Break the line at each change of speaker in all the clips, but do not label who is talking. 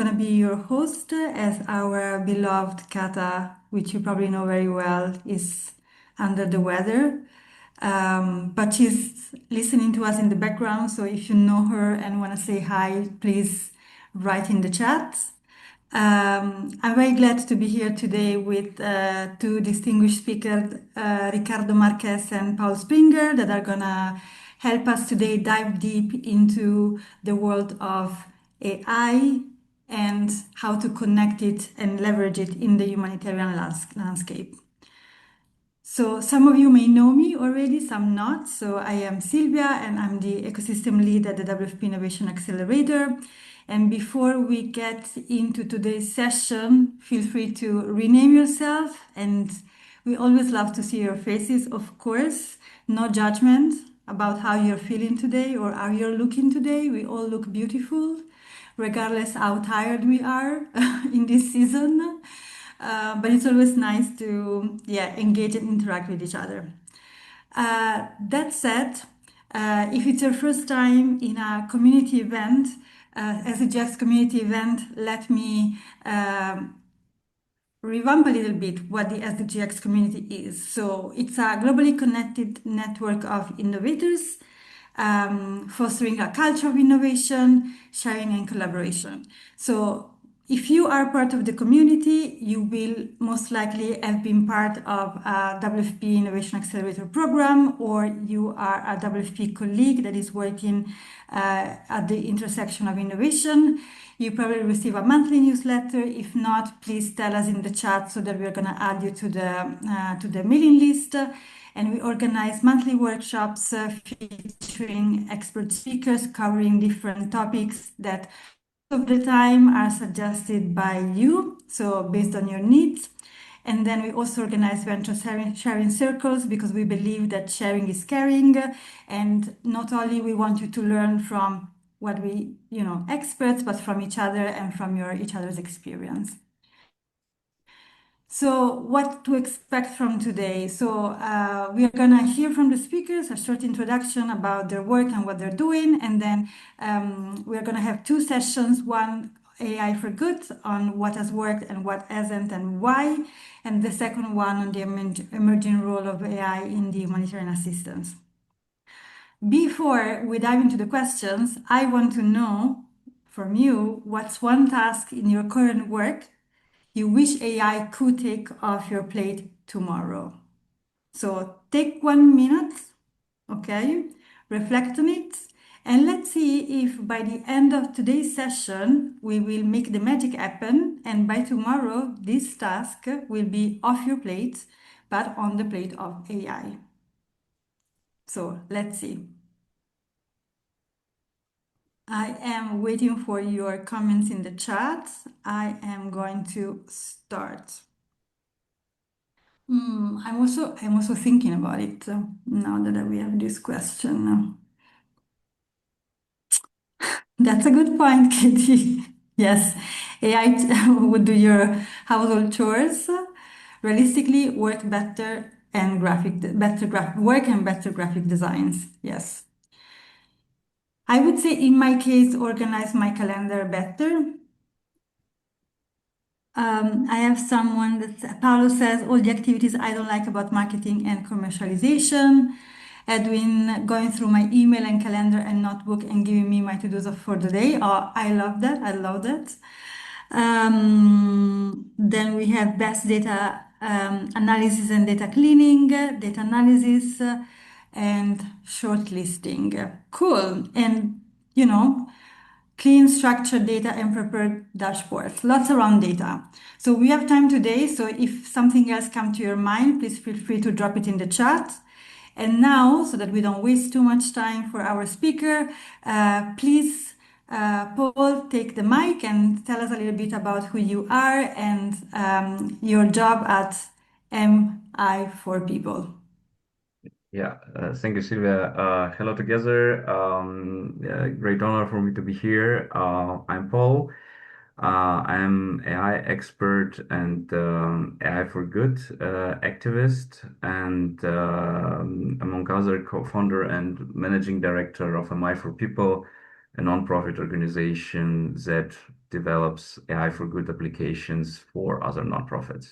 going to be your host as our beloved Kata, which you probably know very well, is under the weather. But she's listening to us in the background. So if you know her and want to say hi, please write in the chat. I'm very glad to be here today with two distinguished speakers, Ricardo Marques and Paul Springer, that are gonna help us today dive deep into the world of AI and how to connect it and leverage it in the humanitarian landscape. So some of you may know me already, some not. So I am Silvia and I'm the ecosystem lead at the WFP Innovation Accelerator. And before we get into today's session, feel free to rename yourself. And we always love to see your faces, of course. No judgment about how you're feeling today or how you're looking today. We all look beautiful, regardless how tired we are in this season. But it's always nice to engage and interact with each other. That said, if it's your first time in a community event, SDGx community event, let me revamp a little bit what the SDGx community is. So it's a globally connected network of innovators, fostering a culture of innovation, sharing, and collaboration. So if you are part of the community, you will most likely have been part of a WFP Innovation Accelerator program, or you are a WFP colleague that is working at the intersection of innovation. You probably receive a monthly newsletter. If not, please tell us in the chat so that we're going to add you to the mailing list. And we organize monthly workshops featuring expert speakers covering different topics that of the time are suggested by you, so based on your needs. And then we also organize venture sharing circles because we believe that sharing is caring. And not only we want you to learn from what we, experts, but from each other and from each other's experience. So what to expect from today? So we are gonna hear from the speakers a short introduction about their work and what they're doing, and then we are gonna have two sessions, one AI for good on what has worked and what hasn't and why, and the second one on the emerging role of AI in the humanitarian assistance. Before we dive into the questions, I want to know from you what's one task in your current work you wish AI could take off your plate tomorrow. So take 1 minute, okay? Reflect on it, and let's see if by the end of today's session, we will make the magic happen, and by tomorrow, this task will be off your plate, but on the plate of AI. So let's see. I am waiting for your comments in the chat. I am going to start. I'm also thinking about it now that we have this question. That's a good point, Katie. Yes, AI would do your household chores. Realistically, work better and better graphic designs. Yes. I would say in my case, organize my calendar better. I have someone that Paolo says all the activities I don't like about marketing and commercialization. Edwin going through my email and calendar and notebook and giving me my to-dos for the day. Oh, I love that. I love that. Then we have best data analysis and data cleaning, data analysis, and shortlisting. Cool. And, clean, structured data and prepared dashboards. Lots around data. So we have time today. So if something else comes to your mind, please feel free to drop it in the chat. And now, so that we don't waste too much time for our speaker, please, Paul, take the mic and tell us a little bit about who you are and your job at MI for People.
Yeah, thank you, Silvia. Hello together. Great honor for me to be here. I'm Paul. I'm AI expert and AI for Good activist, and among other, co-founder and managing director of MI for People, a nonprofit organization that develops AI for good applications for other nonprofits.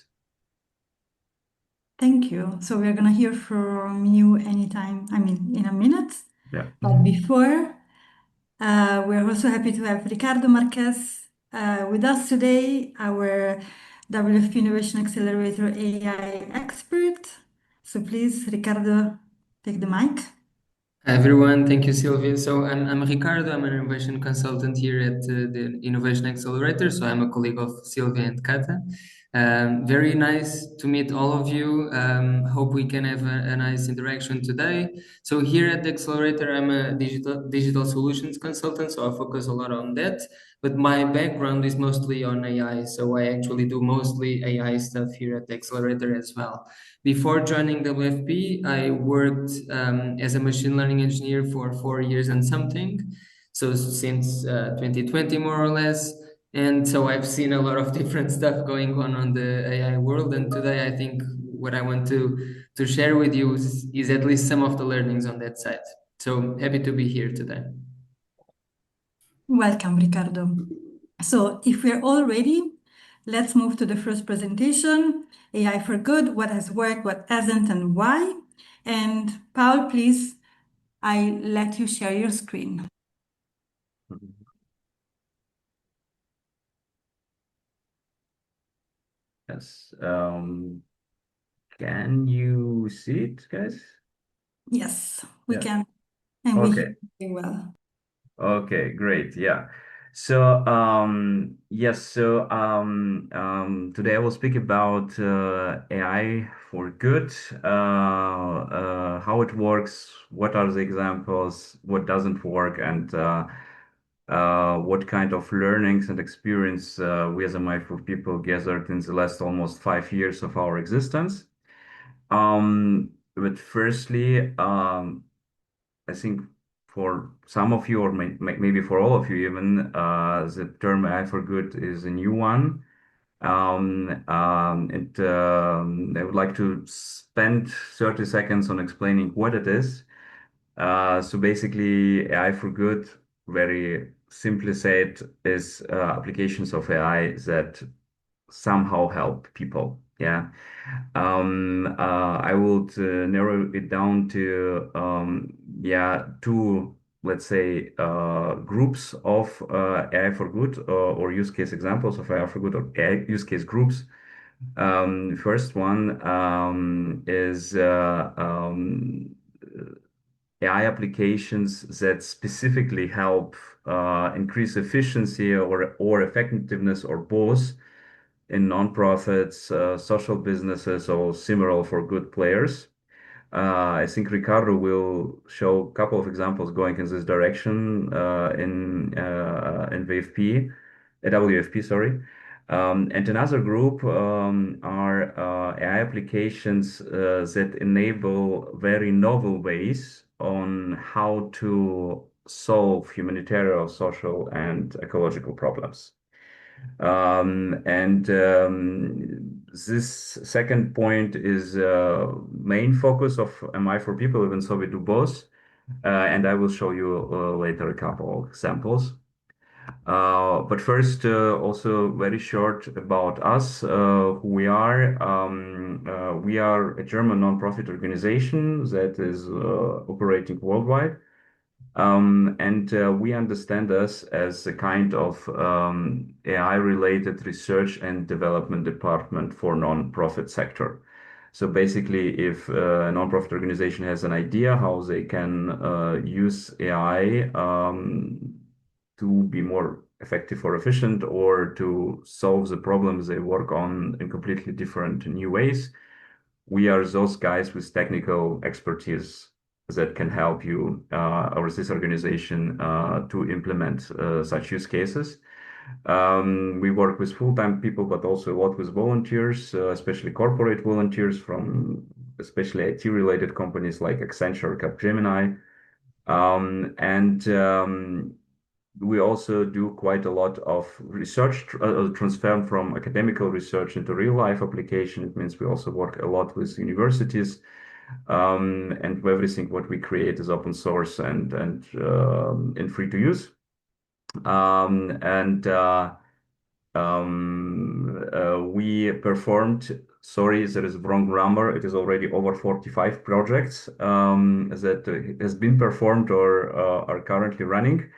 Thank you. So we're going to hear from you anytime, I mean, in a minute.
Yeah.
But before, we're also happy to have Ricardo Marques with us today, our WFP Innovation Accelerator AI expert. So please, Ricardo, take the mic.
Hi everyone, thank you, Sylvia. So I'm Ricardo, I'm an innovation consultant here at the Innovation Accelerator. So I'm a colleague of Sylvia and Kata. Very nice to meet all of you. Hope we can have a nice interaction today. So here at the Accelerator, I'm a digital solutions consultant, so I focus a lot on that. But my background is mostly on AI, so I actually do mostly AI stuff here at the Accelerator as well. Before joining WFP, I worked as a machine learning engineer for 4 years and something. So since 2020, more or less. And so I've seen a lot of different stuff going on the AI world. And today I think what I want to share with you is at least some of the learnings on that side. So happy to be here today.
Welcome, Ricardo. So if we're all ready, let's move to the first presentation, AI for Good, what has worked, what hasn't, and why. And Paul, please, I let you share your screen.
Yes. Can you see it, guys?
Yes, we
Yeah.
can. And we hear
Okay.
you well.
Okay, great. Yeah. So, yes, so today I will speak about AI for good, how it works, what are the examples, what doesn't work, and what kind of learnings and experience we as a mindful people gathered in the last almost 5 years of our existence. But firstly, I think for some of you, or maybe for all of you even, the term AI for good is a new one. And I would like to spend 30 seconds on explaining what it is. So basically, AI for good, very simply said, is applications of AI that somehow help people. Yeah. I would narrow it down to yeah, two, let's say, groups of AI for good, or use case examples of AI for good, or AI use case groups. First one is AI applications that specifically help increase efficiency or effectiveness or both in nonprofits, social businesses, or similar for good players. I think Ricardo will show a couple of examples going in this direction in WFP, WFP, sorry. And another group are AI applications that enable very novel ways on how to solve humanitarian, social, and ecological problems. And this second point is main focus of MI for People, even so we do both. And I will show you later a couple examples. But first, also very short about us, who we are. We are a German nonprofit organization that is operating worldwide. And we understand us as a kind of AI-related research and development department for non-profit sector. So basically, if a nonprofit organization has an idea how they can use AI to be more effective or efficient, or to solve the problems they work on in completely different new ways, we are those guys with technical expertise that can help you or this organization to implement such use cases. We work with full-time people, but also a lot with volunteers, especially corporate volunteers from especially IT-related companies like Accenture, Capgemini. And we also do quite a lot of research transfer from academical research into real life application. It means we also work a lot with universities, and everything what we create is open source and free to use. And We performed, sorry, there is wrong number. It is already over 45 projects that has been performed or are currently running.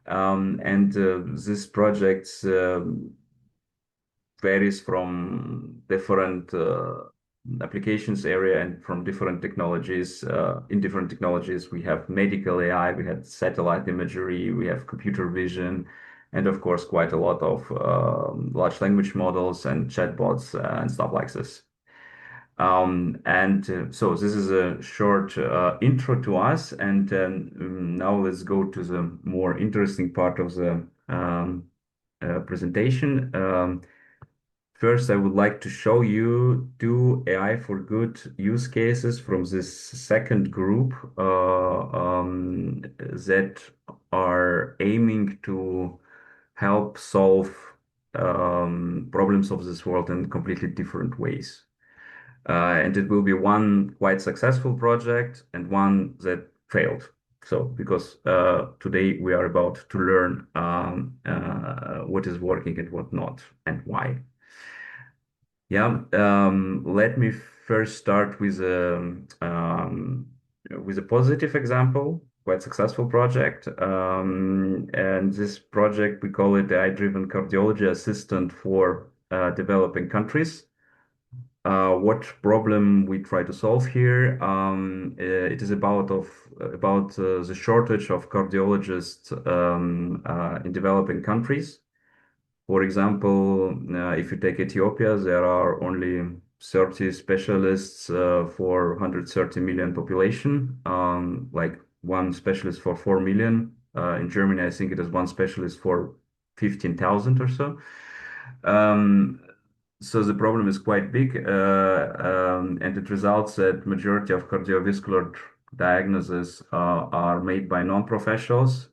And these projects varies from different applications area and from different technologies. In different technologies, we have medical AI, we have satellite imagery, we have computer vision, and of course, quite a lot of large language models and chatbots and stuff like this. So this is a short intro to us, and now let's go to the more interesting part of the presentation. First, I would like to show you two AI for good use cases from this second group that are aiming to help solve problems of this world in completely different ways. And it will be one quite successful project and one that failed. So, because today we are about to learn what is working and what not, and why. Yeah, let me first start with a positive example, quite successful project. And this project, we call it the AI-driven cardiology assistant for developing countries. What problem we try to solve here? It is about the shortage of cardiologists in developing countries. For example, if you take Ethiopia, there are only 30 specialists for 130 million population, like one specialist for 4 million. In Germany, I think it is one specialist for 15,000 or so. So the problem is quite big, and it results that majority of cardiovascular diagnoses are made by non-professionals,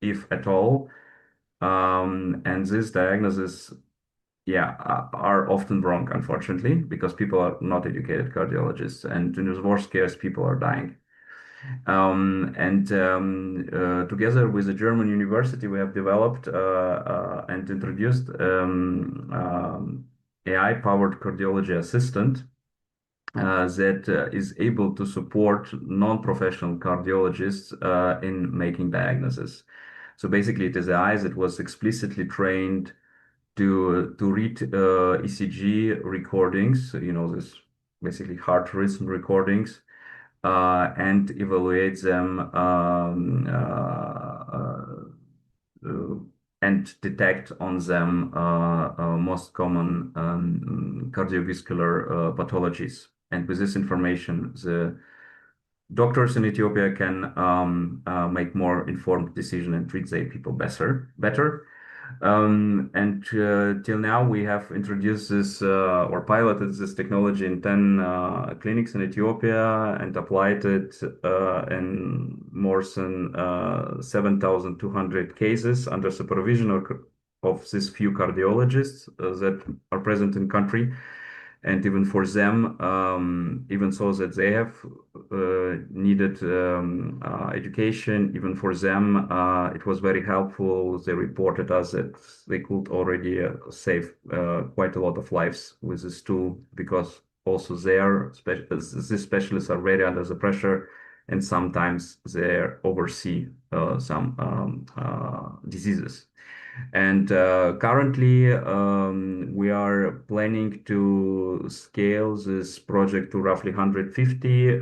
if at all. And these diagnoses, yeah, are often wrong, unfortunately, because people are not educated cardiologists, and in the worst case, people are dying. Together with a German university, we have developed and introduced AI-powered cardiology assistant that is able to support non-professional cardiologists in making diagnosis. So basically, it is AI that was explicitly trained to read ECG recordings, this basically heart rhythm recordings, and evaluate them and detect on them most common cardiovascular pathologies. And with this information, the doctors in Ethiopia can make more informed decision and treat their people better. Till now, we have introduced this or piloted this technology in 10 clinics in Ethiopia and applied it in more than 7,200 cases under supervision of these few cardiologists that are present in country. And even for them, even so that they have needed education, even for them, it was very helpful. They reported us that they could already save quite a lot of lives with this tool, because also these specialists are very under the pressure, and sometimes they oversee some diseases. And currently, we are planning to scale this project to roughly 150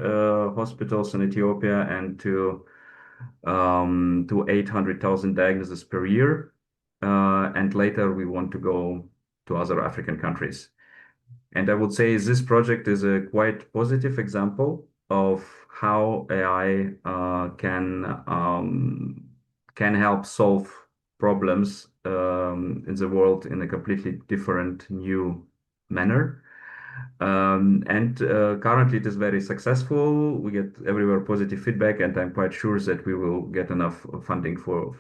hospitals in Ethiopia and to 800,000 diagnoses per year. And later, we want to go to other African countries. And I would say this project is a quite positive example of how AI can help solve problems in the world in a completely different, new manner. Currently, it is very successful. We get everywhere positive feedback, and I'm quite sure that we will get enough funding for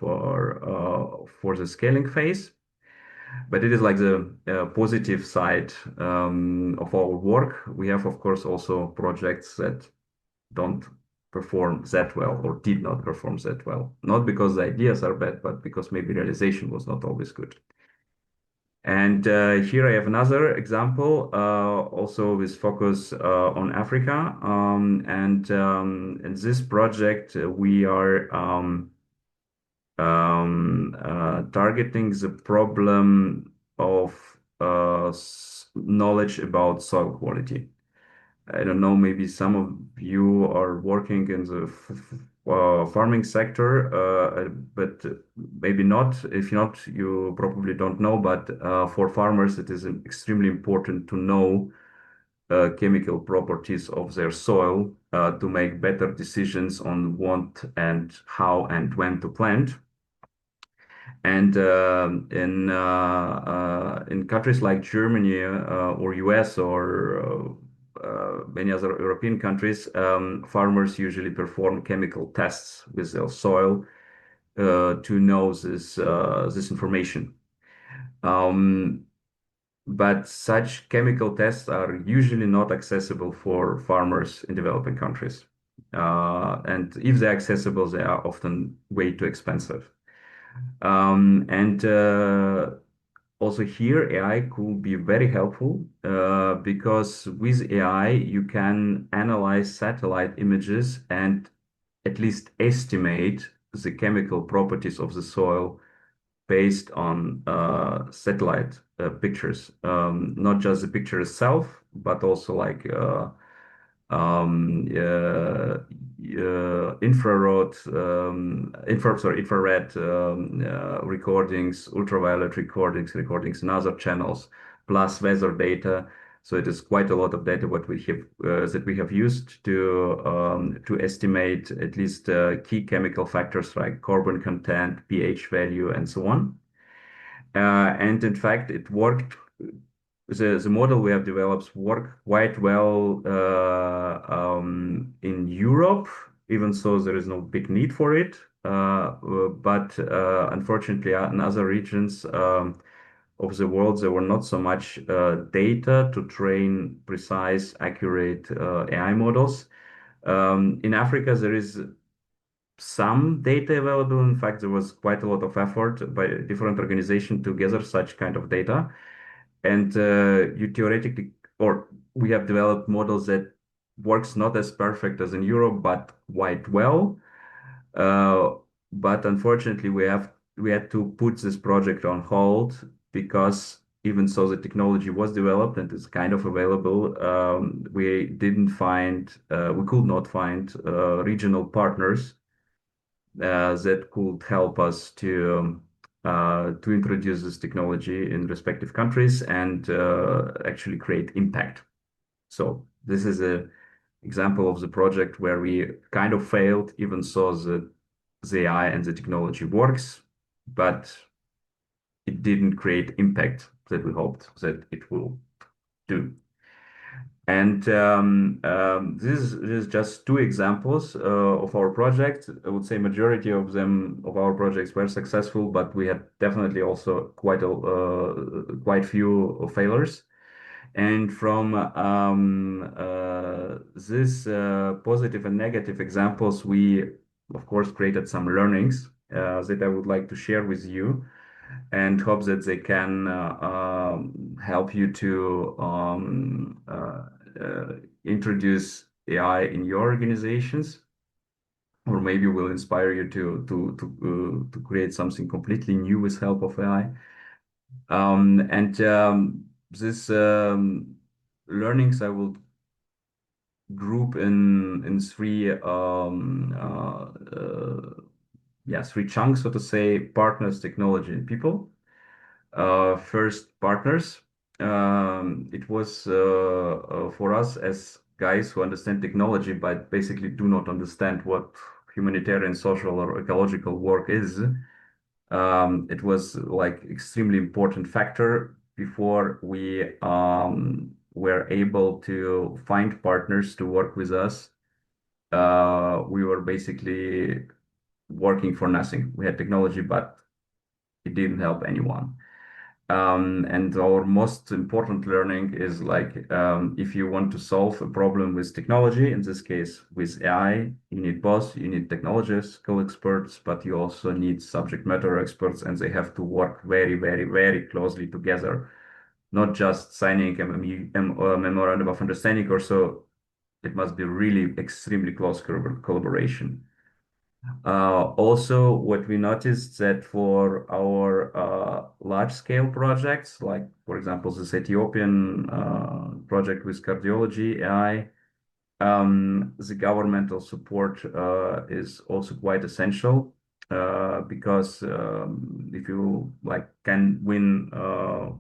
the scaling phase. But it is like the positive side of our work. We have, of course, also projects that don't perform that well or did not perform that well. Not because the ideas are bad, but because maybe realization was not always good. And here I have another example, also with focus on Africa. In this project, we are targeting the problem of knowledge about soil quality. I don't know, maybe some of you are working in the farming sector, but maybe not. If not, you probably don't know. But for farmers, it is extremely important to know chemical properties of their soil to make better decisions on what and how and when to plant. And in countries like Germany or US or many other European countries, farmers usually perform chemical tests with their soil to know this information. Um, but such chemical tests are usually not accessible for farmers in developing countries. And if they're accessible, they are often way too expensive. And Also here, AI could be very helpful because with AI, you can analyze satellite images and at least estimate the chemical properties of the soil based on satellite pictures. Not just the picture itself, but also like infrared recordings, ultraviolet recordings in other channels, plus weather data. So it is quite a lot of data what we have that we have used to estimate at least key chemical factors like carbon content, pH value, and so on. And in fact, it worked. The model we have developed work quite well in Europe, even so there is no big need for it. But Unfortunately, in other regions of the world, there were not so much data to train precise, accurate AI models. In Africa, there is some data available. In fact, there was quite a lot of effort by different organizations to gather such kind of data. And you theoretically, or we have developed models that works not as perfect as in Europe, but quite well. Uh, but unfortunately, we had to put this project on hold because even so the technology was developed and is kind of available, we could not find regional partners that could help us to introduce this technology in respective countries and actually create impact. So this is a example of the project where we kind of failed, even so the AI and the technology works, but it didn't create impact that we hoped that it will do. And this is just two examples of our project. I would say majority of them of our projects were successful, but we had definitely also quite few failures. And from this positive and negative examples, we of course created some learnings that I would like to share with you and hope that they can help you to introduce AI in your organizations, or maybe will inspire you to create something completely new with help of AI. And This learnings I will group in three chunks, so to say: partners, technology, and people. First, partners. It was for us as guys who understand technology, but basically do not understand what humanitarian, social, or ecological work is. It was like extremely important factor before we were able to find partners to work with us. We were basically working for nothing. We had technology, but it didn't help anyone. And our most important learning is like if you want to solve a problem with technology, in this case with AI, you need both. You need technological experts, but you also need subject matter experts, and they have to work very, very, very closely together, not just signing a memorandum of understanding or so. It must be really extremely close collaboration. Also, what we noticed that for our large-scale projects, like for example this Ethiopian project with cardiology AI, the governmental support is also quite essential because if you like can win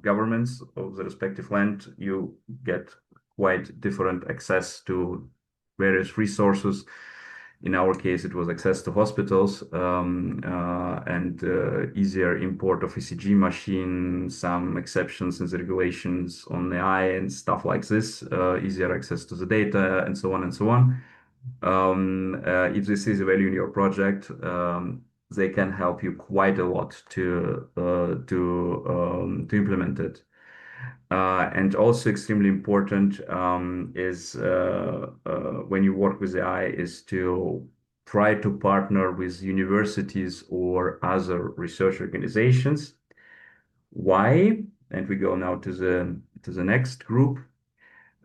governments of the respective land, you get quite different access to various resources. In our case, it was access to hospitals and easier import of ECG machine, some exceptions in the regulations on AI and stuff like this, easier access to the data, and so on and so on. If this is a value in your project, they can help you quite a lot to implement it. And also extremely important is when you work with AI is to try to partner with universities or other research organizations. Why? And we go now to the next group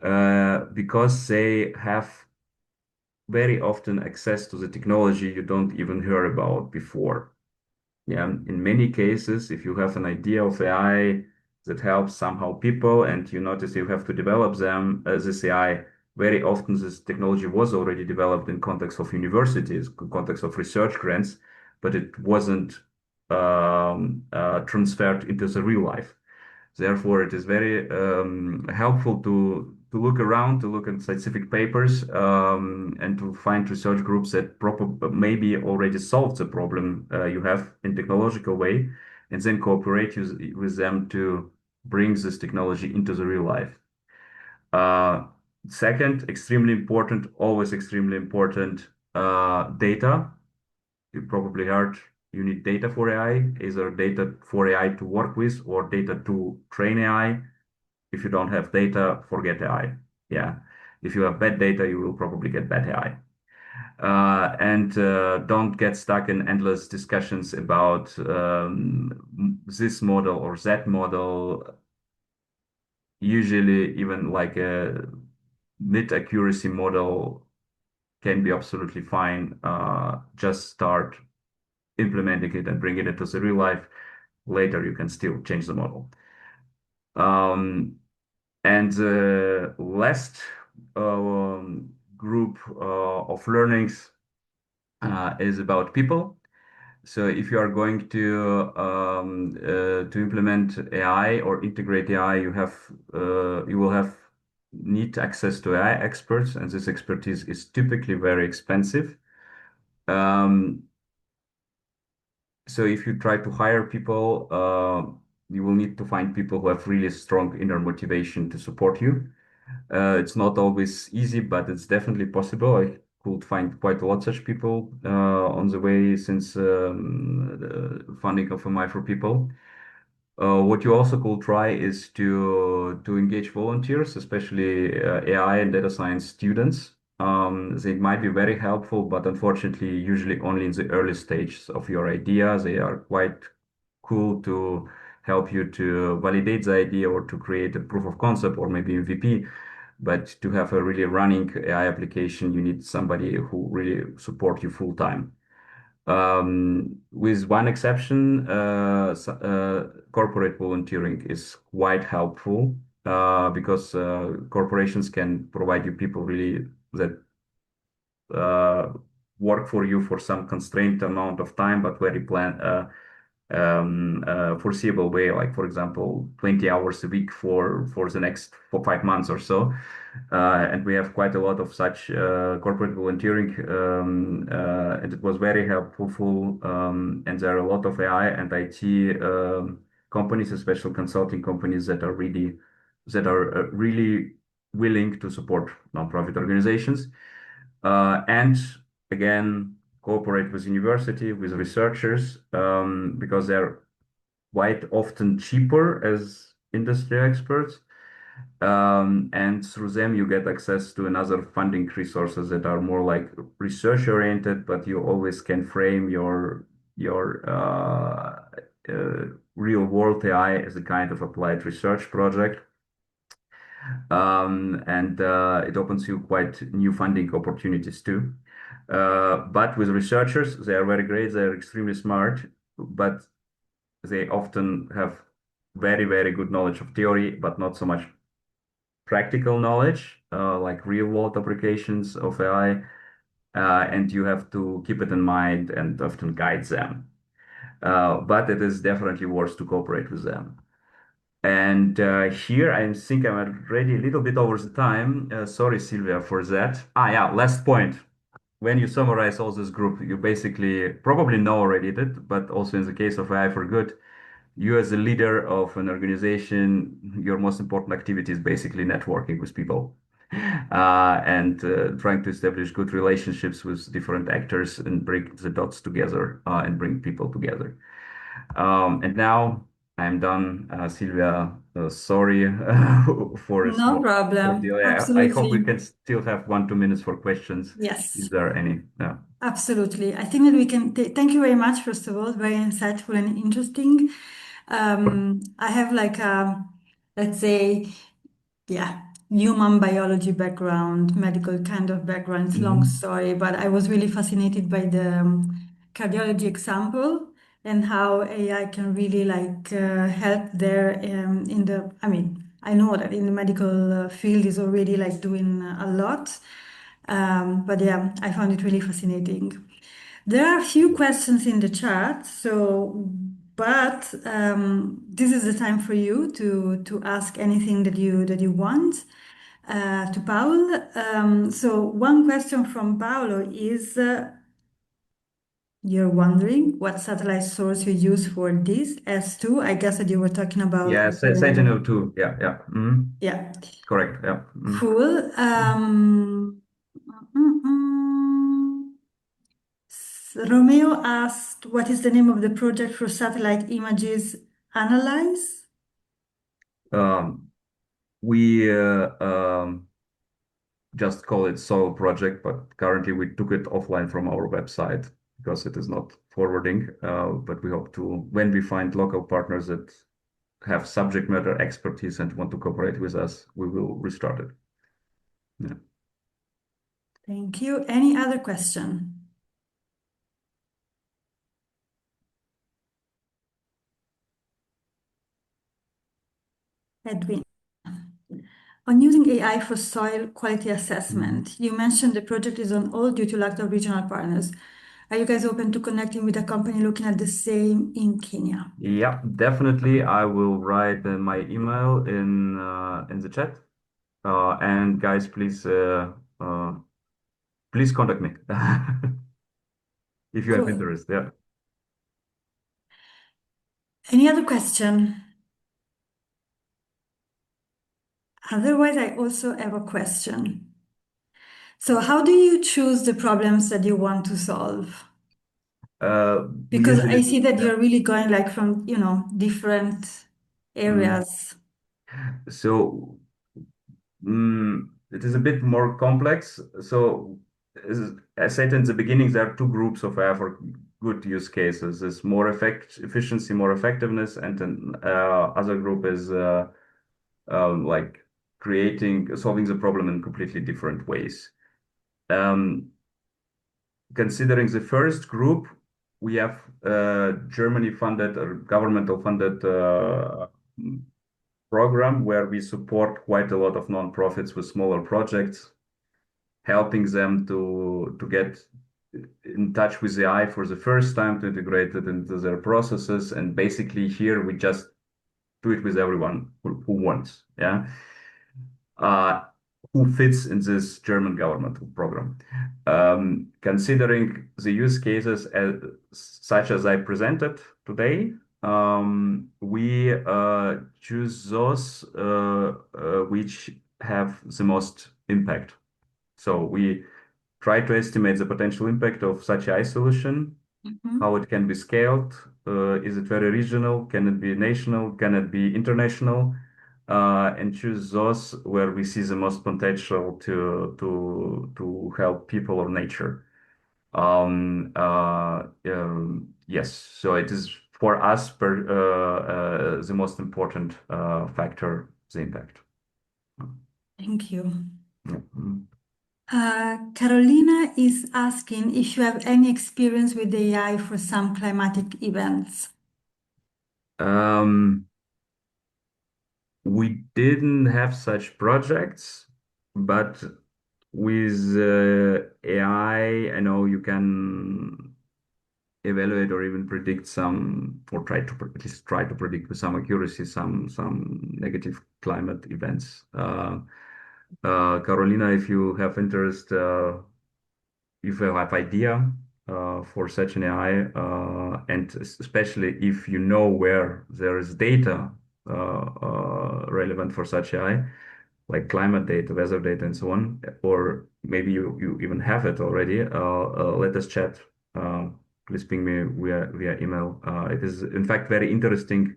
because they have very often access to the technology you don't even hear about before. Yeah, in many cases, if you have an idea of AI that helps somehow people and you notice you have to develop them, this AI, very often this technology was already developed in context of universities, context of research grants, but it wasn't transferred into the real life. Therefore, it is very helpful to look around, to look at scientific papers, and to find research groups that maybe already solved the problem you have in technological way, and then cooperate with them to bring this technology into the real life. Uh, Second, extremely important, always extremely important, data. You probably heard you need data for AI, either data for AI to work with or data to train AI. If you don't have data, forget AI. Yeah. If you have bad data, you will probably get bad AI. And don't get stuck in endless discussions about this model or that model. Usually, even like a mid accuracy model can be absolutely fine. Just start implementing it and bring it into the real life. Later, you can still change the model. And the last group of learnings is about people. So if you are going to implement AI or integrate AI, you will have need access to AI experts, and this expertise is typically very expensive. Um, so if you try to hire people, you will need to find people who have really strong inner motivation to support you. It's not always easy, but it's definitely possible. I could find quite a lot such people on the way since the funding of MI for People. What you also could try is to engage volunteers, especially AI and data science students. They might be very helpful, but unfortunately, usually only in the early stages of your idea. They are quite cool to help you to validate the idea or to create a proof of concept or maybe MVP. But to have a really running AI application, you need somebody who really support you full time. With one exception, corporate volunteering is quite helpful because corporations can provide you people really that uh, work for you for some constrained amount of time, but very foreseeable way, like for example, 20 hours a week for the next 5 months or so. And we have quite a lot of such corporate volunteering, and it was very helpful. And there are a lot of AI and IT companies, especially consulting companies, that are really willing to support nonprofit organizations. And again, cooperate with university, with researchers, because they're quite often cheaper as industry experts. And through them, you get access to another funding resources that are more like research oriented, but you always can frame your real world AI as a kind of applied research project. And it opens you quite new funding opportunities too. But with researchers, they are very great, they are extremely smart, but they often have very, very good knowledge of theory, but not so much practical knowledge, like real world applications of AI. And you have to keep it in mind and often guide them. But it is definitely worth to cooperate with them. And here I think I'm already a little bit over the time. Sorry, Sylvia, for that. Yeah, last point. When you summarize all this group, you basically probably know already that, but also in the case of AI for Good, you as a leader of an organization, your most important activity is basically networking with people and trying to establish good relationships with different actors and bring the dots together and bring people together. And now I'm done. Sylvia, sorry for a
No
small
problem.
delay. I hope we
Absolutely.
can still have 1, 2 minutes for questions. Is
Yes.
there any? No.
Absolutely. I think that we can thank you very much, first of all, very insightful and interesting. I have like let's say, yeah, human biology background, medical kind of background. It's a long
Mhm.
story, but I was really fascinated by the cardiology example and how AI can really like help there in the, I mean, I know that in the medical field is already like doing a lot. But yeah, I found it really fascinating. There are a few questions in the chat, so but this is the time for you to ask anything that you want to Paul. So one question from Paolo is, you're wondering what satellite source you use for this S2. I guess that you were talking about
Yeah,
the,
Sentinel-2. Yeah, yeah. Mhm.
yeah,
Correct. Yeah. Mhm.
cool. Mm, mm. Romeo asked, what is the name of the project for satellite images analyze?
Um, we just call it Soul Project, but currently we took it offline from our website because it is not forwarding. But we hope to, when we find local partners that have subject matter expertise and want to cooperate with us, we will restart it. Yeah.
Thank you. Any other question? Edwin. On using AI for soil quality
Mhm.
assessment, you mentioned the project is on hold due to lack of regional partners. Are you guys open to connecting with a company looking at the same in Kenya?
Yeah, definitely. I will write my email in the chat. And guys, uh, please contact me if you have
Cool.
interest. Yeah.
Any other question? Otherwise, I also have a question. So, how do you choose the problems that you want to solve?
We
Because I
usually,
see that
yeah.
you're really going like from, different
Mm.
areas.
So it is a bit more complex. So as I said in the beginning, there are two groups of AI for good use cases. There's more efficiency, more effectiveness, and then other group is like solving the problem in completely different ways. Um, Considering the first group, we have Germany funded or governmental funded program where we support quite a lot of nonprofits with smaller projects, helping them to get in touch with AI for the first time, to integrate it into their processes. And basically here we just do it with everyone who wants. Yeah. Uh, who fits in this German government program. Considering the use cases such as I presented today, we choose those which have the most impact. So we try to estimate the potential impact of such AI solution
Mhm.
how it can be scaled. Is it very regional? Can it be national? Can it be international? And choose those where we see the most potential to help people or nature. Yes, so it is for us the most important factor, the impact.
Thank you.
Yeah. Mm.
Carolina is asking if you have any experience with AI for some climatic events.
Um, we didn't have such projects, but with AI, I know you can evaluate or even predict some, or try to at least try to predict with some accuracy some negative climate events. Carolina, if you have interest, if you have idea for such an AI, and especially if you know where there is data relevant for such AI, like climate data, weather data, and so on, or maybe you even have it already, let us chat. Please ping me via email. It is, in fact, very interesting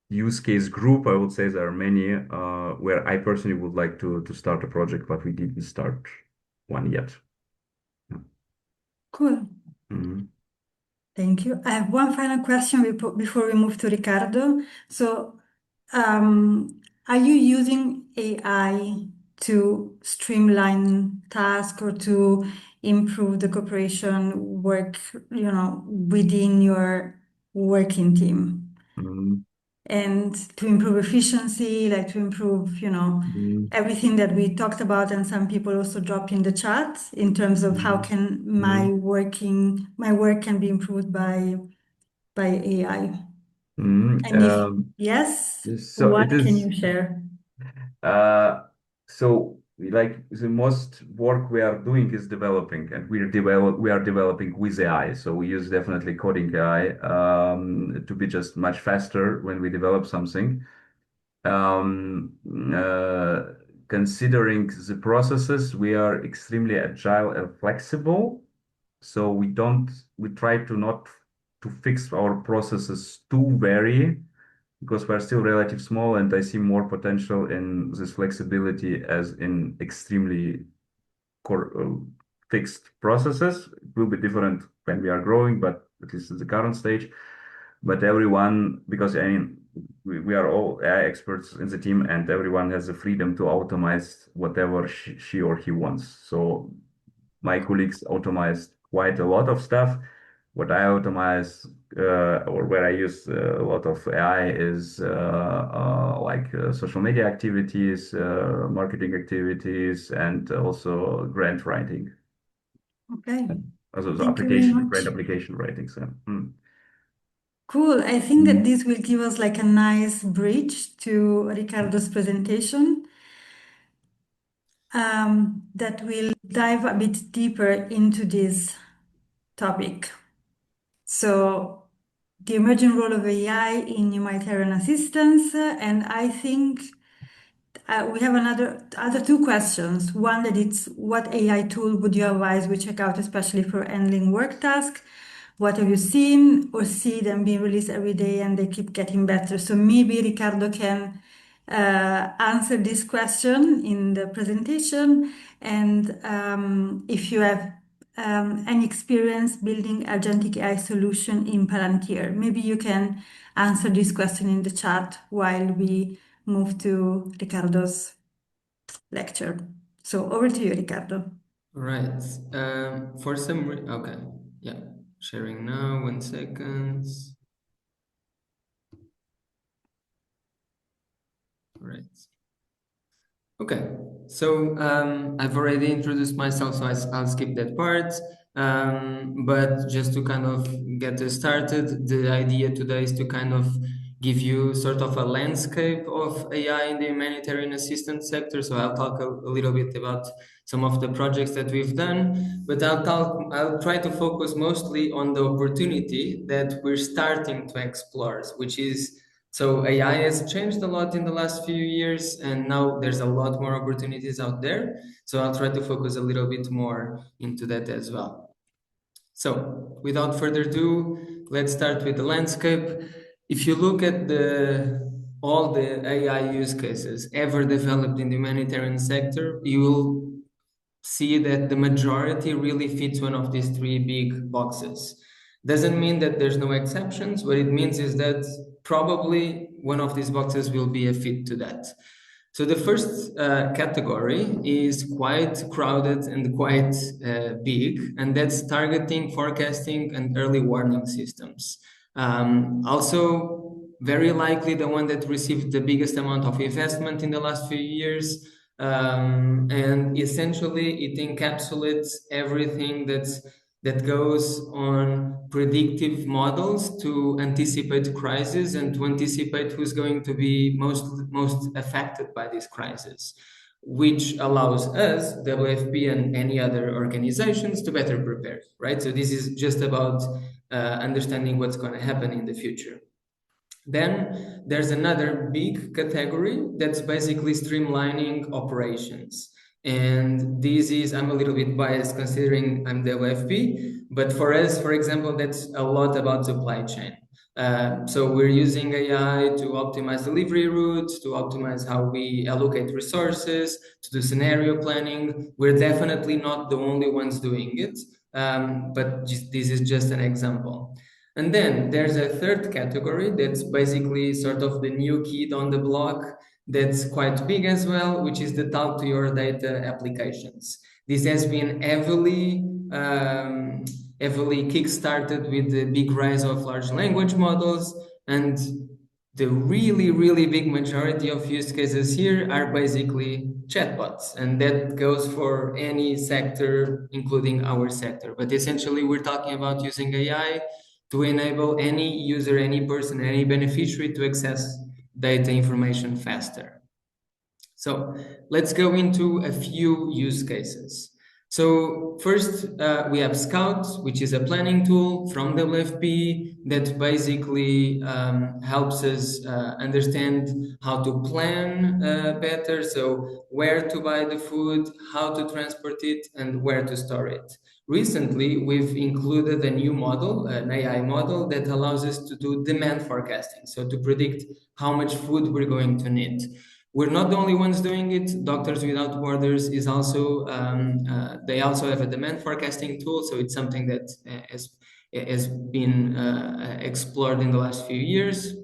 use case group. I would say there are many where I personally would like to start a project, but we didn't start one yet.
Cool.
Mhm.
Thank you. I have one final question before we move to Ricardo. So, are you using AI to streamline tasks or to improve the cooperation work, within your working team?
Mhm.
And to improve efficiency, like to improve,
Mhm.
everything that we talked about, and some people also dropped in the chat in terms of how
Mhm.
can
Mhm.
my work can be improved by AI.
Mhm.
And if yes,
So
what
it
can
is.
you share?
So like the most work we are doing is developing, and we are developing with AI. So we use definitely coding AI to be just much faster when we develop something. Um, uh, Considering the processes, we are extremely agile and flexible. So we try to not to fix our processes too very, because we're still relatively small, and I see more potential in this flexibility as in extremely core, fixed processes. It will be different when we are growing, but at least at the current stage. But everyone, because I mean, we are all AI experts in the team, and everyone has the freedom to automate whatever she or he wants. So my colleagues automate quite a lot of stuff. What I automate, or where I use a lot of AI is like social media activities, marketing activities, and also grant writing,
Okay,
also the
thank you very
application, grant
much.
application writing. So,
Cool. I think that
mm,
this will give us like a nice bridge to Ricardo's presentation, that will dive a bit deeper into this topic. So, the emerging role of AI in humanitarian assistance, and I think we have other two questions. One, that it's what AI tool would you advise we check out, especially for handling work tasks? What have you seen or see them being released every day and they keep getting better? So maybe Ricardo can answer this question in the presentation. And if you have any experience building agentic AI solution in Palantir, maybe you can answer this question in the chat while we move to Ricardo's lecture. So over to you, Ricardo.
Right. For some okay. Yeah. Sharing now, 1 second. Right. Okay, so I've already introduced myself, so I'll skip that part. But just to kind of get us started, the idea today is to kind of give you sort of a landscape of AI in the humanitarian assistance sector. So I'll talk a little bit about some of the projects that we've done, but I'll try to focus mostly on the opportunity that we're starting to explore, which is so AI has changed a lot in the last few years, and now there's a lot more opportunities out there. So I'll try to focus a little bit more into that as well. So without further ado, let's start with the landscape. If you look at all the AI use cases ever developed in the humanitarian sector, you will see that the majority really fits one of these three big boxes. Doesn't mean that there's no exceptions. What it means is that probably one of these boxes will be a fit to that. So the first category is quite crowded and quite big, and that's targeting, forecasting, and early warning systems. Also, very likely the one that received the biggest amount of investment in the last few years. And essentially, it encapsulates everything that goes on predictive models to anticipate crises and to anticipate who's going to be most affected by this crisis, which allows us, WFP and any other organizations, to better prepare, right? So this is just about understanding what's going to happen in the future. Then there's another big category that's basically streamlining operations. And this is, I'm a little bit biased considering I'm the WFP, but for us, for example, that's a lot about supply chain. So we're using AI to optimize delivery routes, to optimize how we allocate resources, to do scenario planning. We're definitely not the only ones doing it, but this is just an example. And then there's a third category that's basically sort of the new kid on the block that's quite big as well, which is the talk to your data applications. This has been heavily kickstarted with the big rise of large language models, and the really, really big majority of use cases here are basically chatbots, and that goes for any sector, including our sector. But essentially, we're talking about using AI to enable any user, any person, any beneficiary to access data information faster. So let's go into a few use cases. So first, we have Scout, which is a planning tool from WFP that basically helps us understand how to plan better. So where to buy the food, how to transport it, and where to store it. Recently, we've included a new model, an AI model, that allows us to do demand forecasting, so to predict how much food we're going to need. We're not the only ones doing it. Doctors Without Borders is also, they also have a demand forecasting tool, so it's something that has been explored in the last few years.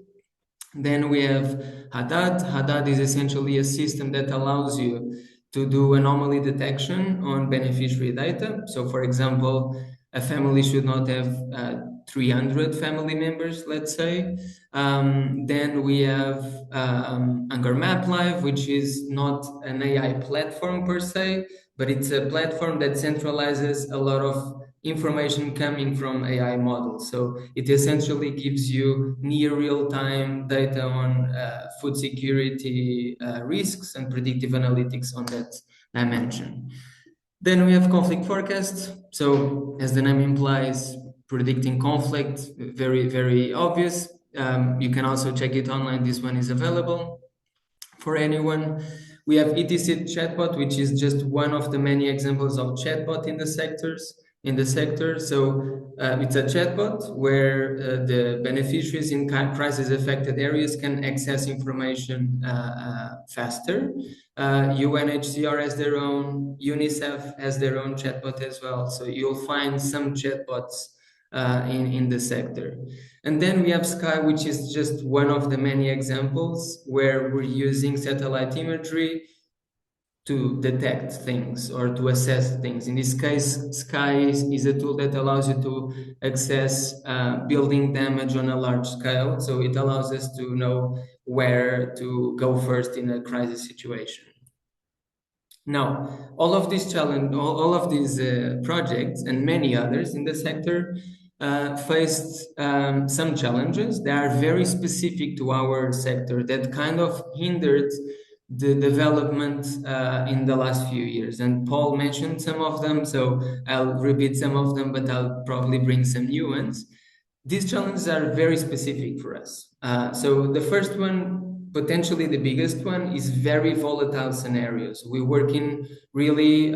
Then we have Haddad. Haddad is essentially a system that allows you to do anomaly detection on beneficiary data. So, for example, a family should not have 300 family members, let's say. Then we have Anchor Map Live, which is not an AI platform per se, but it's a platform that centralizes a lot of information coming from AI models. So it essentially gives you near real-time data on food security risks and predictive analytics on that dimension. Then we have conflict forecast. So as the name implies, predicting conflict, very, very obvious. You can also check it online. This one is available for anyone. We have ETC chatbot, which is just one of the many examples of chatbot in the sector. So it's a chatbot where the beneficiaries in crisis affected areas can access information faster. UNHCR has their own, UNICEF has their own chatbot as well. So you'll find some chatbots in the sector. And then we have Sky, which is just one of the many examples where we're using satellite imagery to detect things or to assess things. In this case, Sky is a tool that allows you to access building damage on a large scale. So it allows us to know where to go first in a crisis situation. Now, all of these projects and many others in the sector faced some challenges that are very specific to our sector that kind of hindered the development in the last few years. And Paul mentioned some of them, so I'll repeat some of them, but I'll probably bring some new ones. These challenges are very specific for us. So the first one, potentially the biggest one, is very volatile scenarios. We work in really,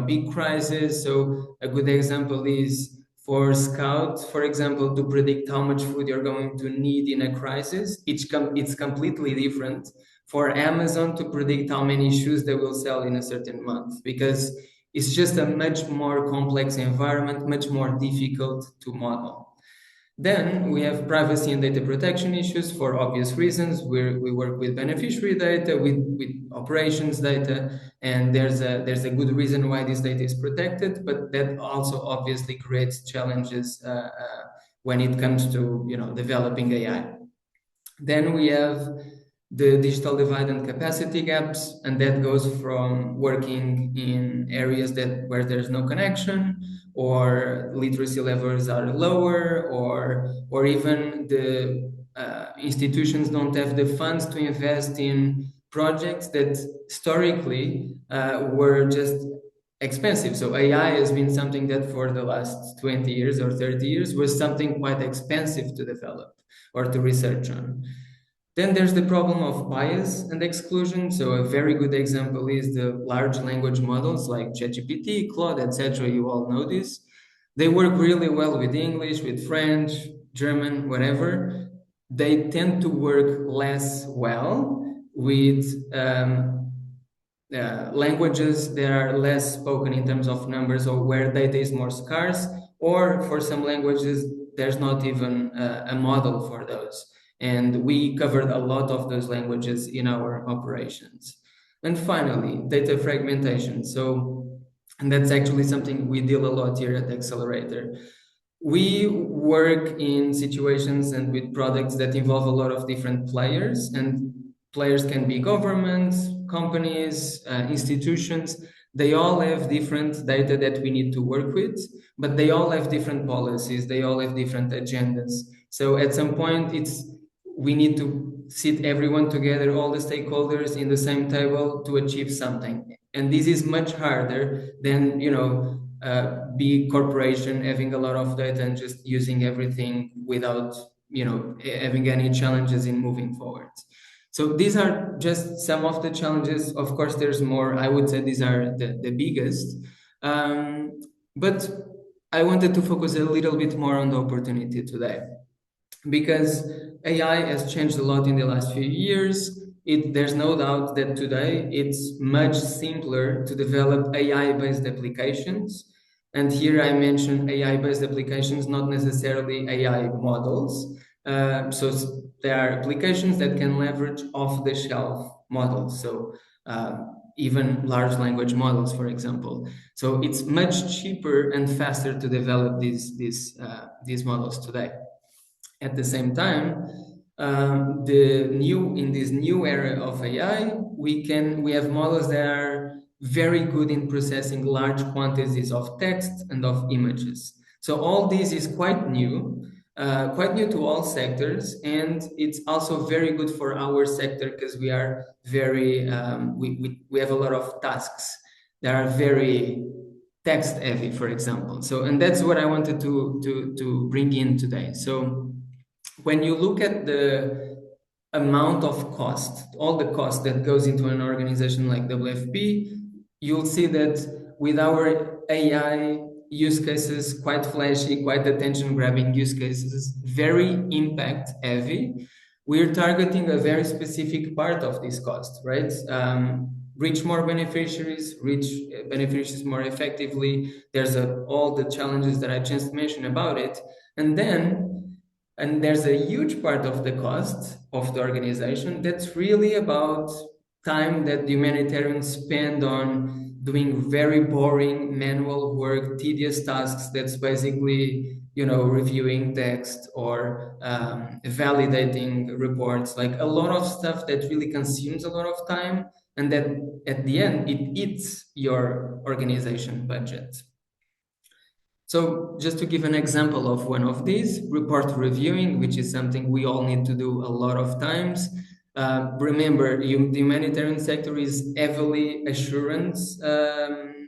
big crises. So a good example is for Scout, for example, to predict how much food you're going to need in a crisis, it's completely different for Amazon to predict how many shoes they will sell in a certain month, because it's just a much more complex environment, much more difficult to model. Then we have privacy and data protection issues for obvious reasons. We work with beneficiary data, with operations data, and there's a good reason why this data is protected, but that also obviously creates challenges when it comes to developing AI. Then we have the digital divide and capacity gaps, and that goes from working in areas where there's no connection, or literacy levels are lower, or even the institutions don't have the funds to invest in projects that historically were just expensive. So AI has been something that for the last 20 years or 30 years was something quite expensive to develop or to research on. Then there's the problem of bias and exclusion. So a very good example is the large language models like ChatGPT, Claude, etc. You all know this. They work really well with English, with French, German, whatever. They tend to work less well with languages that are less spoken in terms of numbers, or where data is more scarce, or for some languages, there's not even a model for those. And we covered a lot of those languages in our operations. And finally, data fragmentation. And that's actually something we deal a lot here at Accelerator. We work in situations and with products that involve a lot of different players, and players can be governments, companies, institutions. They all have different data that we need to work with, but they all have different policies. They all have different agendas. So at some point, we need to sit everyone together, all the stakeholders in the same table to achieve something. And this is much harder than, big corporation having a lot of data and just using everything without, having any challenges in moving forward. So these are just some of the challenges. Of course, there's more. I would say these are the biggest. But I wanted to focus a little bit more on the opportunity today, because AI has changed a lot in the last few years. There's no doubt that today it's much simpler to develop AI-based applications. And here I mention AI-based applications, not necessarily AI models. So there are applications that can leverage off-the-shelf models. So even large language models, for example. So it's much cheaper and faster to develop these models today. At the same time, in this new era of AI, we have models that are very good in processing large quantities of text and of images. So all this is quite new to all sectors, and it's also very good for our sector because we are very we have a lot of tasks that are very text heavy, for example. So, and that's what I wanted to bring in today. So when you look at the amount of cost, all the cost that goes into an organization like WFP, you'll see that with our AI use cases, quite flashy, quite attention-grabbing use cases, very impact-heavy, we're targeting a very specific part of this cost, right? Reach more beneficiaries, reach beneficiaries more effectively. There's all the challenges that I just mentioned about it. And there's a huge part of the cost of the organization that's really about time that the humanitarians spend on doing very boring manual work, tedious tasks that's basically, reviewing text or validating reports, like a lot of stuff that really consumes a lot of time, and that at the end, it eats your organization budget. So just to give an example of one of these, report reviewing, which is something we all need to do a lot of times. Remember, the humanitarian sector is heavily assurance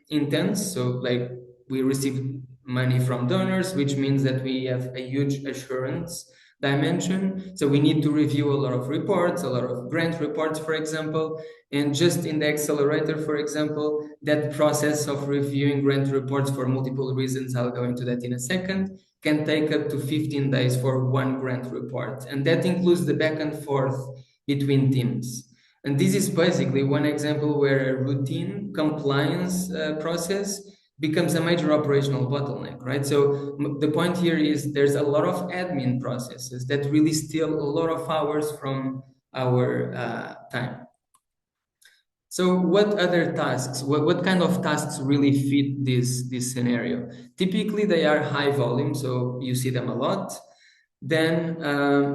intense. So like we receive money from donors, which means that we have a huge assurance dimension. So we need to review a lot of reports, a lot of grant reports, for example. And just in the accelerator, for example, that process of reviewing grant reports for multiple reasons, I'll go into that in a second, can take up to 15 days for one grant report. And that includes the back and forth between teams. And this is basically one example where a routine compliance process becomes a major operational bottleneck, right? So the point here is there's a lot of admin processes that really steal a lot of hours from our time. So what other tasks, what kind of tasks really fit this scenario? Typically, they are high volume, so you see them a lot. Then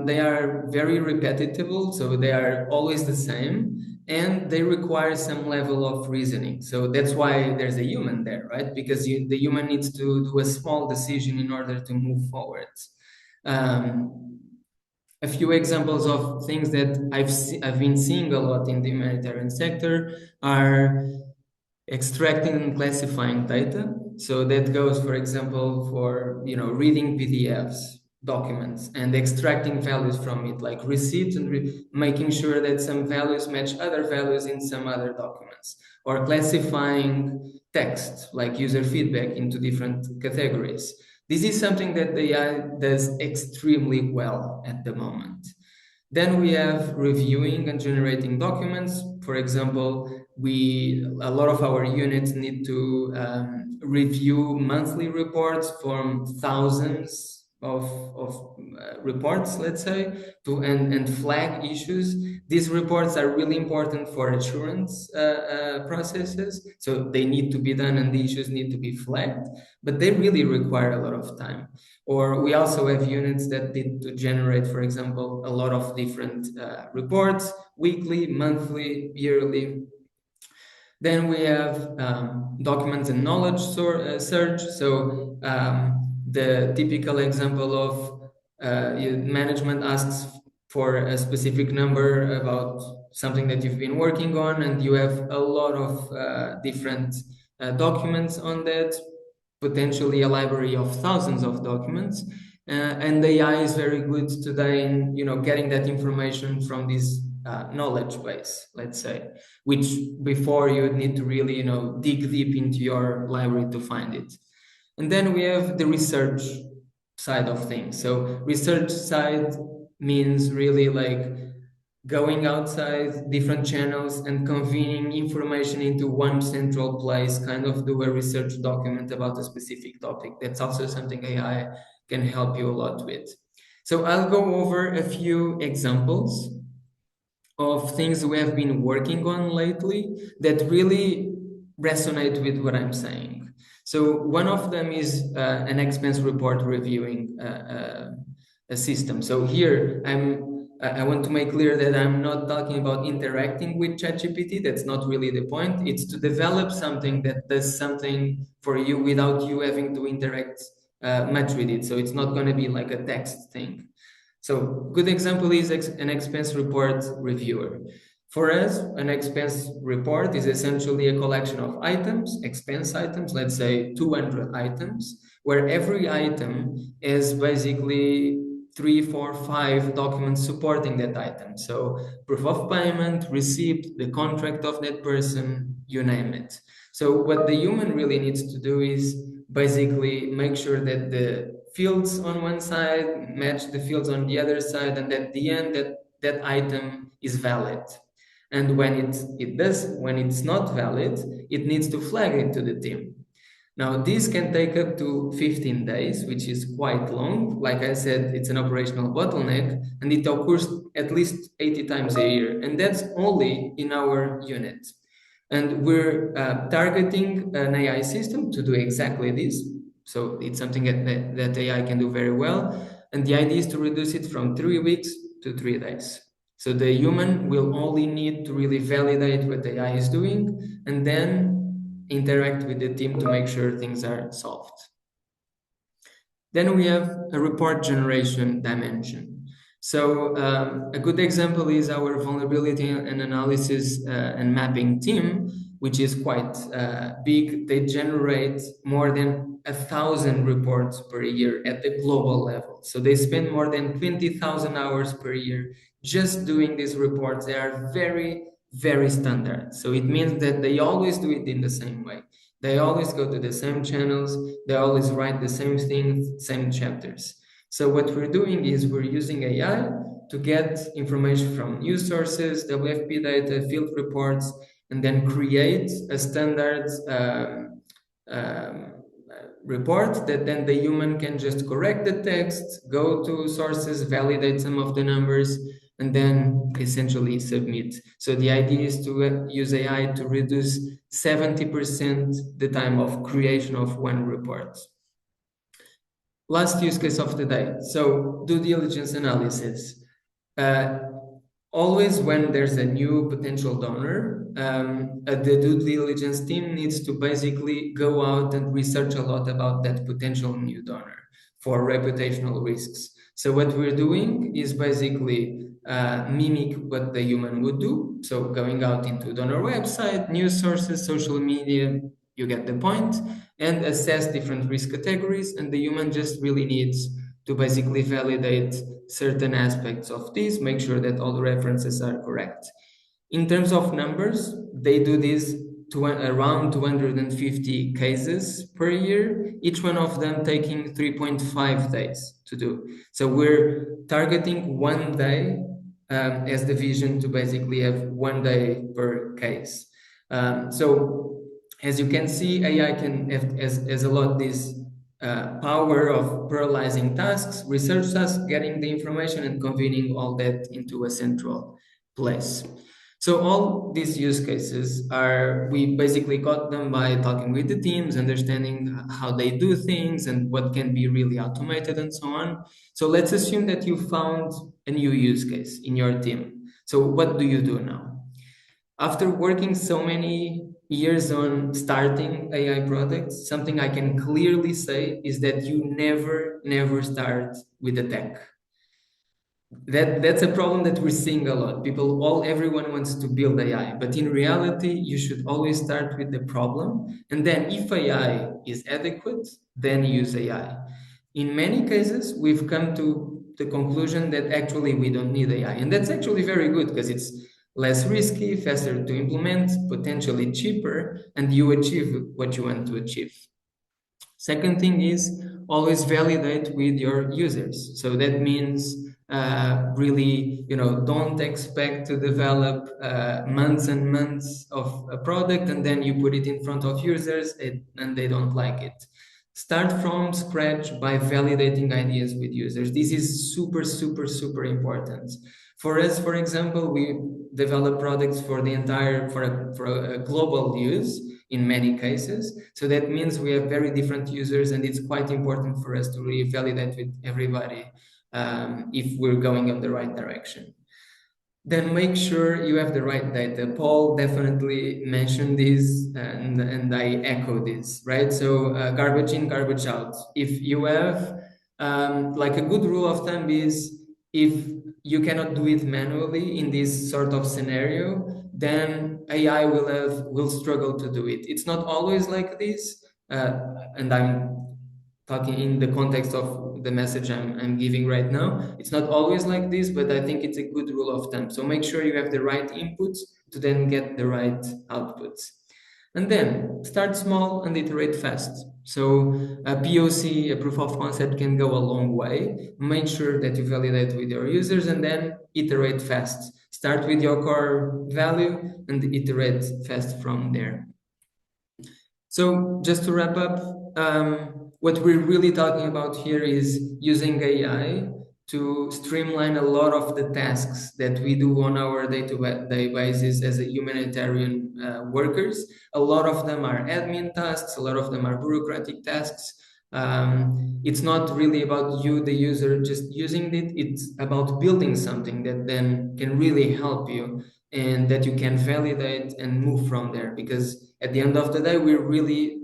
they are very repetitive, so they are always the same, and they require some level of reasoning. So that's why there's a human there, right? Because the human needs to do a small decision in order to move forward. A few examples of things that I've been seeing a lot in the humanitarian sector are extracting and classifying data. So that goes, for example, for reading PDFs, documents, and extracting values from it, like receipts, and making sure that some values match other values in some other documents, or classifying text, like user feedback, into different categories. This is something that the AI does extremely well at the moment. Then we have reviewing and generating documents. For example, a lot of our units need to review monthly reports from thousands of reports, let's say, and flag issues. These reports are really important for assurance processes, so they need to be done and the issues need to be flagged, but they really require a lot of time. Or we also have units that need to generate, for example, a lot of different reports, weekly, monthly, yearly. Then we have documents and knowledge search. So the typical example of management asks for a specific number about something that you've been working on, and you have a lot of different documents on that, potentially a library of thousands of documents. And the AI is very good today in getting that information from this knowledge base, let's say, which before you would need to really dig deep into your library to find it. And then we have the research side of things. So research side means really like going outside different channels and convening information into one central place, kind of do a research document about a specific topic. That's also something AI can help you a lot with. So I'll go over a few examples of things we have been working on lately that really resonate with what I'm saying. So one of them is an expense report reviewing a system. So here I want to make clear that I'm not talking about interacting with ChatGPT. That's not really the point. It's to develop something that does something for you without you having to interact much with it. So it's not going to be like a text thing. So good example is an expense report reviewer. For us, an expense report is essentially a collection of items, expense items, let's say 200 items, where every item is basically 3, 4, 5 documents supporting that item. So proof of payment, receipt, the contract of that person, you name it. So what the human really needs to do is basically make sure that the fields on one side match the fields on the other side, and at the end that item is valid. And when when it's not valid, it needs to flag it to the team. Now, this can take up to 15 days, which is quite long. Like I said, it's an operational bottleneck, and it occurs at least 80 times a year. And that's only in our unit. And we're targeting an AI system to do exactly this. So it's something that AI can do very well. And the idea is to reduce it from 3 weeks to 3 days. So the human will only need to really validate what the AI is doing and then interact with the team to make sure things are solved. Then we have a report generation dimension. So a good example is our vulnerability and analysis and mapping team. which is quite big. They generate more than 1,000 reports per year at the global level. So they spend more than 20,000 hours per year just doing these reports. They are very, very standard. So it means that they always do it in the same way. They always go to the same channels. They always write the same things, same chapters. So what we're doing is we're using AI to get information from news sources, WFP data, field reports, and then create a standard um, report that then the human can just correct the text, go to sources, validate some of the numbers, and then essentially submit. So the idea is to use AI to reduce 70% the time of creation of one report. Last use case of the day. So due diligence analysis. Uh, Always when there's a new potential donor, the due diligence team needs to basically go out and research a lot about that potential new donor for reputational risks. So what we're doing is basically mimic what the human would do. So going out into donor website, news sources, social media, you get the point, and assess different risk categories. And the human just really needs to basically validate certain aspects of this, make sure that all the references are correct. In terms of numbers, they do this to around 250 cases per year, each one of them taking 3.5 days to do. So we're targeting 1 day as the vision to basically have 1 day per case. So as you can see, AI can have as a lot this power of parallelizing tasks, research tasks, getting the information and convening all that into a central place. So all these use cases we basically got them by talking with the teams, understanding how they do things and what can be really automated and so on. So let's assume that you found a new use case in your team. So what do you do now? After working so many years on starting AI products, something I can clearly say is that you never start with the tech. That's a problem that we're seeing a lot. Everyone wants to build AI, but in reality, you should always start with the problem, and then if AI is adequate, then use AI. In many cases, we've come to the conclusion that actually we don't need AI, and that's actually very good because it's less risky, faster to implement, potentially cheaper, and you achieve what you want to achieve. Second thing is always validate with your users. So that means really, don't expect to develop months and months of a product and then you put it in front of users and they don't like it. Start from scratch by validating ideas with users. This is super, super, super important. For us, for example, we develop products for a global use in many cases. So that means we have very different users, and it's quite important for us to really validate with everybody if we're going in the right direction. Then make sure you have the right data. Paul definitely mentioned this, and I echo this, right? So garbage in, garbage out. If you have, like a good rule of thumb is, if you cannot do it manually in this sort of scenario, then AI will struggle to do it. It's not always like this, and I'm talking in the context of the message I'm giving right now. It's not always like this, but I think it's a good rule of thumb. So make sure you have the right inputs to then get the right outputs. And then start small and iterate fast. So a POC, a proof of concept, can go a long way. Make sure that you validate with your users and then iterate fast. Start with your core value and iterate fast from there. So just to wrap up, what we're really talking about here is using AI to streamline a lot of the tasks that we do on our day-to-day basis as a humanitarian workers. A lot of them are admin tasks, a lot of them are bureaucratic tasks. It's not really about you, the user, just using it. It's about building something that then can really help you and that you can validate and move from there. Because at the end of the day, we're really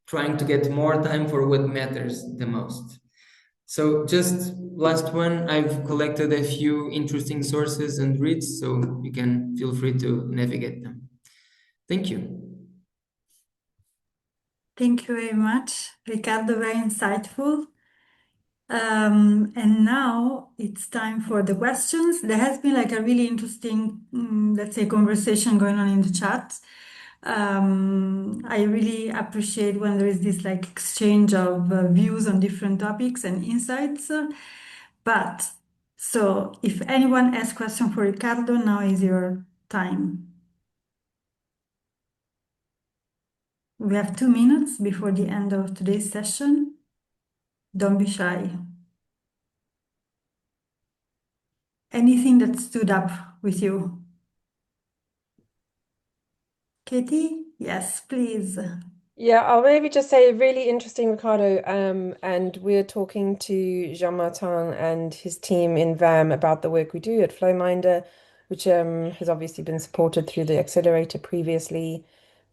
trying to get more time for what matters the most. So just last one, I've collected a few interesting sources and reads, so you can feel free to navigate them. Thank you.
Thank you very much, Ricardo, very insightful. And now it's time for the questions. There has been like a really interesting, let's say, conversation going on in the chat. I really appreciate when there is this like exchange of views on different topics and insights. But so if anyone has question for Ricardo, now is your time. We have 2 minutes before the end of today's session. Don't be shy. Anything that stood up with you? Katie? Yes, please.
Yeah, I'll maybe just say really interesting, Ricardo. And we're talking to Jean-Martin and his team in VAM about the work we do at FlowMinder, which has obviously been supported through the accelerator previously.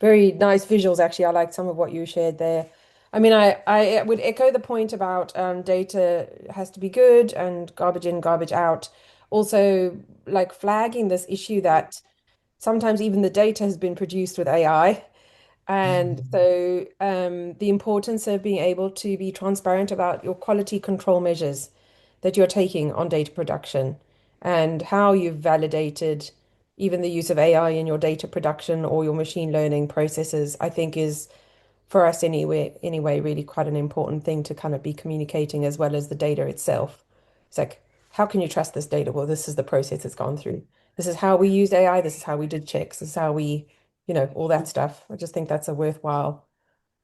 Very nice visuals, actually. I liked some of what you shared there. I mean, I would echo the point about data has to be good and garbage in, garbage out. Also, like flagging this issue that sometimes even the data has been produced with AI. And so the importance of being able to be transparent about your quality control measures that you're taking on data production and how you've validated even the use of AI in your data production or your machine learning processes, I think is for us anyway, really quite an important thing to kind of be communicating as well as the data itself. It's like, how can you trust this data? Well, this is the process it's gone through. This is how we used AI. This is how we did checks. This is how we, all that stuff. I just think that's a worthwhile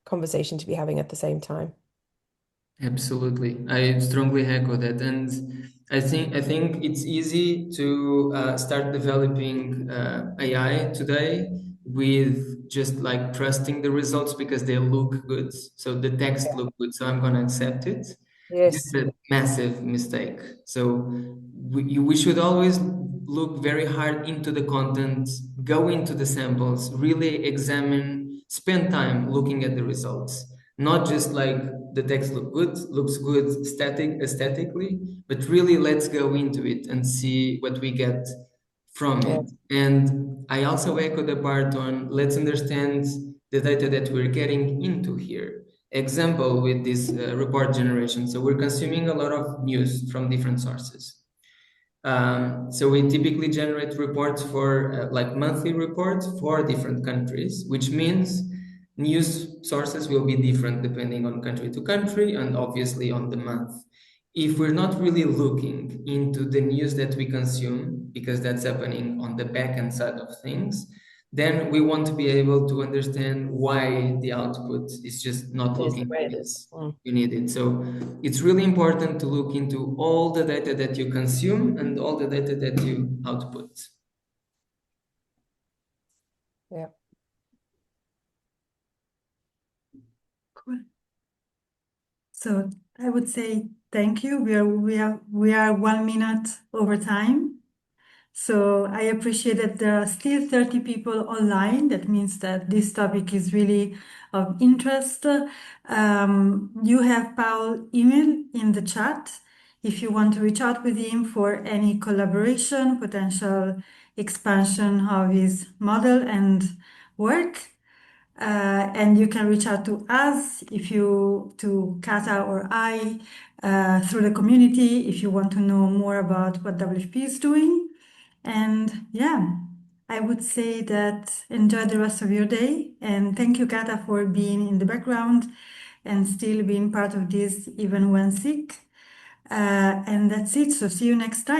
conversation to be having at the same time.
Absolutely, I strongly echo that, and I think it's easy to start developing AI today with just like trusting the results because they look good. So the text look good, so I'm gonna accept it. This
Yes,
is a massive mistake. So we should always look very hard into the content, go into the samples, really examine, spend time looking at the results, not just like the text looks good aesthetically, but really let's go into it and see what we get from it.
yes,
And I also echo the part on let's understand the data that we're getting into here. Example with this report generation. So we're consuming a lot of news from different sources. So we typically generate reports for like monthly reports for different countries, which means news sources will be different depending on country to country and obviously on the month. If we're not really looking into the news that we consume, because that's happening on the back end side of things, then we won't be able to understand why the output is just not
yes, the
looking
way it
good
is.
as you need it. So it's really important to look into all the data that you consume and all the data that you output.
Yeah.
Cool. So I would say thank you. We are 1 minute over time. So I appreciate that there are still 30 people online. That means that this topic is really of interest. You have Paul email in the chat if you want to reach out with him for any collaboration, potential expansion of his model and work. And you can reach out to us to Kata or I, through the community if you want to know more about what WFP is doing. And yeah, I would say that enjoy the rest of your day. And thank you, Kata, for being in the background and still being part of this even when sick. And that's it. So see you next time.